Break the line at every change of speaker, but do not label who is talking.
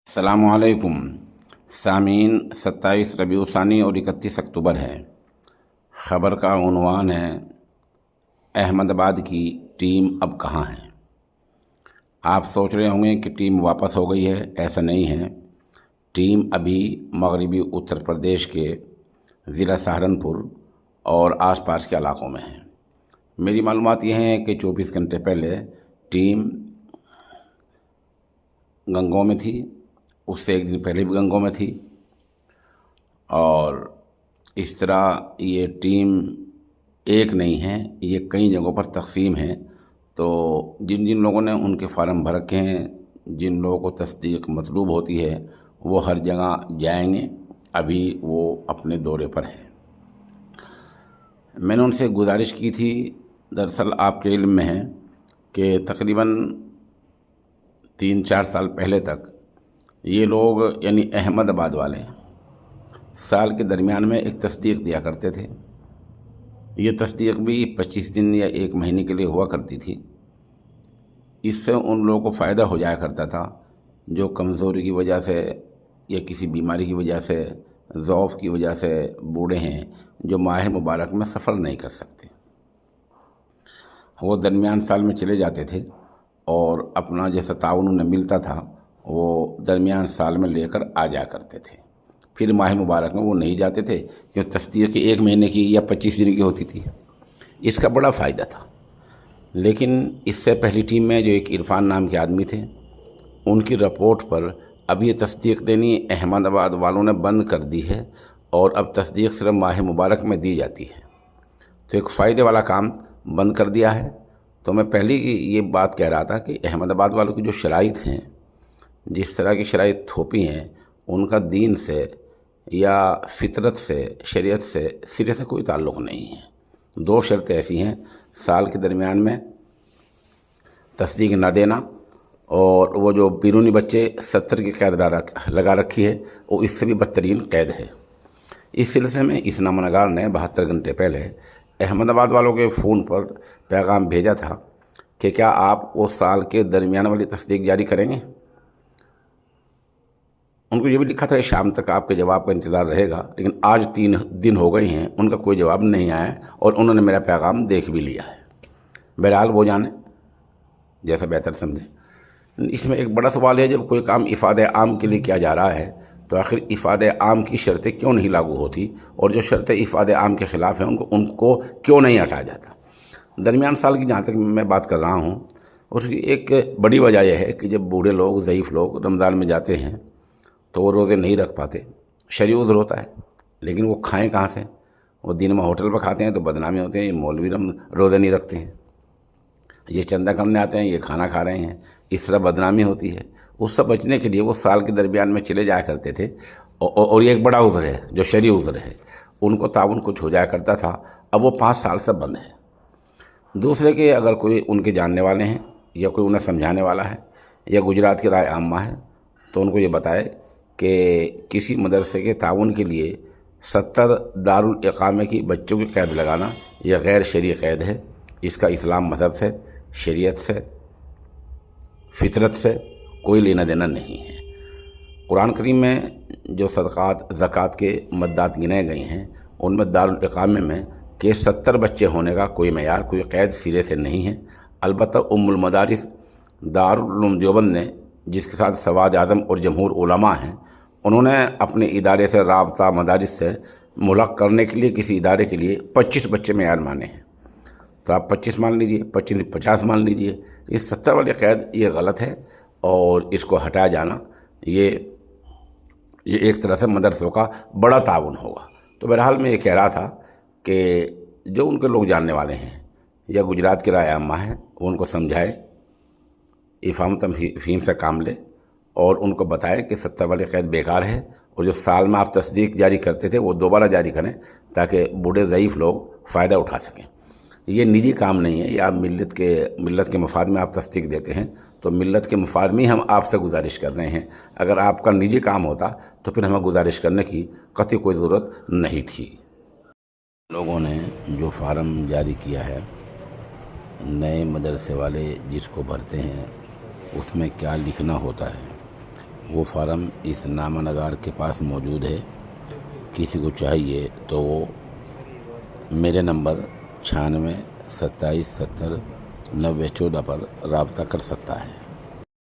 अस्सलामुअलैकुम सामीन। 27 रबीउ सानी और 31 अक्टूबर है। ख़बर का उन्वान है, अहमदाबाद की टीम अब कहाँ है। आप सोच रहे होंगे कि टीम वापस हो गई है। ऐसा नहीं है। टीम अभी मगरबी उत्तर प्रदेश के ज़िला सहारनपुर और आसपास के इलाकों में है। मेरी मालूमात ये है कि 24 घंटे पहले टीम गंगों में थी, उससे एक दिन पहले भी गंगों में थी, और इस तरह ये टीम एक नहीं है, ये कई जगहों पर तकसीम है। तो जिन जिन लोगों ने उनके फार्म भर रखे हैं, जिन लोगों को तस्दीक मतलूब होती है, वो हर जगह जाएंगे। अभी वो अपने दौरे पर है। मैंने उनसे गुजारिश की थी, दरअसल आपके इल्म में है कि तकरीबन 3-4 साल पहले तक ये लोग यानी अहमदाबाद वाले साल के दरमियान में एक तस्दीक दिया करते थे। ये तस्दीक भी 25 दिन या 1 महीने के लिए हुआ करती थी। इससे उन लोगों को फ़ायदा हो जाया करता था जो कमज़ोरी की वजह से या किसी बीमारी की वजह से, ज़ौफ़ की वजह से बूढ़े हैं, जो माह मुबारक में सफ़र नहीं कर सकते। वो दरमियान साल में चले जाते थे और अपना जैसा ताउन उन्हें मिलता था वो दरमियान साल में लेकर आ जाया करते थे। फिर माह मुबारक में वो नहीं जाते थे क्योंकि तस्दीक 1 महीने की या 25 दिन की होती थी। इसका बड़ा फ़ायदा था। लेकिन इससे पहली टीम में जो एक इरफान नाम के आदमी थे, उनकी रिपोर्ट पर अब ये तस्दीक देनी अहमदाबाद वालों ने बंद कर दी है और अब तस्दीक सिर्फ माह मुबारक में दी जाती है। तो एक फ़ायदे वाला काम बंद कर दिया है। तो मैं पहले ये बात कह रहा था कि अहमदाबाद वालों की जो शराइत हैं, जिस तरह की शराइत थोपी हैं, उनका दीन से या फितरत से, शरीयत से सिरे से कोई ताल्लुक़ नहीं है। 2 शर्तें ऐसी हैं, साल के दरमियान में तस्दीक न देना, और वो जो बैरूनी बच्चे 70 की कैद लगा रखी है, वो इससे भी बदतरीन कैद है। इस सिलसिले में इस नामनगार ने 72 घंटे पहले अहमदाबाद वालों के फ़ोन पर पैगाम भेजा था कि क्या आप वो साल के दरमियान वाली तस्दीक जारी करेंगे। उनको ये भी लिखा था कि शाम तक आपके जवाब का इंतज़ार रहेगा, लेकिन आज 3 दिन हो गए हैं, उनका कोई जवाब नहीं आया और उन्होंने मेरा पैगाम देख भी लिया है। बहरहाल वो जाने जैसा बेहतर समझें। इसमें एक बड़ा सवाल है, जब कोई काम इफ़ादे आम के लिए किया जा रहा है तो आखिर इफ़ादे आम की शर्तें क्यों नहीं लागू होती, और जो शर्तें इफ़ादे आम के ख़िलाफ़ हैं उनको क्यों नहीं हटाया जाता। दरमियान साल की जहाँ तक मैं बात कर रहा हूँ, उसकी एक बड़ी वजह यह है कि जब बूढ़े लोग, ज़ईफ़ लोग रमज़ान में जाते हैं तो वो रोज़े नहीं रख पाते। शरई उज़्र होता है, लेकिन वो खाएं कहाँ से। वो दिन में होटल पर खाते हैं तो बदनामी होते हैं, ये मौलवी रोज़े नहीं रखते हैं, ये चंदा करने आते हैं, ये खाना खा रहे हैं, इस तरह बदनामी होती है। उससे बचने के लिए वो साल के दरमियान में चले जाया करते थे। और ये एक बड़ा उज़्र है जो शरई उज़्र है, उनको ताउन कुछ हो जाया करता था। अब वो 5 साल से बंद है। दूसरे के अगर कोई उनके जानने वाले हैं या कोई उन्हें समझाने वाला है या गुजरात की राय आम्मा है, तो उनको ये बताए कि किसी मदरसे के ताउन के लिए 70 दारुल इक़ामे की बच्चों की कैद लगाना यह गैर शरई कैद है। इसका इस्लाम मज़हब से, शरीयत से, फितरत से कोई लेना देना नहीं है। कुरान करीम में जो सदक़ात, ज़कात के मद्दात गिने गए हैं, उनमें दारुल इक़ामे में के 70 बच्चे होने का कोई मयार, कोई क़ैद सिरे से नहीं है। अलबत्ता उम्मुल मदारिस दारुल उलूम देवबंद ने, जिसके साथ सवाद आज़म और जमहूर उलमा हैं, उन्होंने अपने इदारे से राबता मदारिस से मुल्हक़ करने के लिए किसी इदारे के लिए 25 बच्चे मयार माने हैं। तो आप 25 मान लीजिए, 25 50 मान लीजिए। इस 70 वाली कैद ये गलत है और इसको हटाया जाना ये एक तरह से मदरसों का बड़ा ताउन होगा। तो बहरहाल मैं ये कह रहा था कि जो उनके लोग जानने वाले हैं या गुजरात की राय आम्मा है, वो उनको समझाए, इफ़ाम तफ़हीम से काम ले और उनको बताए कि 70 वाली कैद बेकार है, और जो साल में आप तस्दीक जारी करते थे वो दोबारा जारी करें ताकि बूढ़े ज़ईफ़ लोग फ़ायदा उठा सकें। ये निजी काम नहीं है, ये आप मिल्लत के मफाद में आप तस्दीक देते हैं, तो मिल्लत के मफाद में हम आपसे गुजारिश कर रहे हैं। अगर आपका निजी काम होता तो फिर हमें गुजारिश करने की कतई कोई ज़रूरत नहीं थी। लोगों ने जो फार्म जारी किया है, नए मदरसे वाले जिसको भरते हैं, उसमें क्या लिखना होता है وہ فارم اس نامہ نگار کے پاس موجود ہے. کسی کو چاہیے تو وہ میرے نمبر 96 27 70 90 14 پر رابطہ کر سکتا ہے.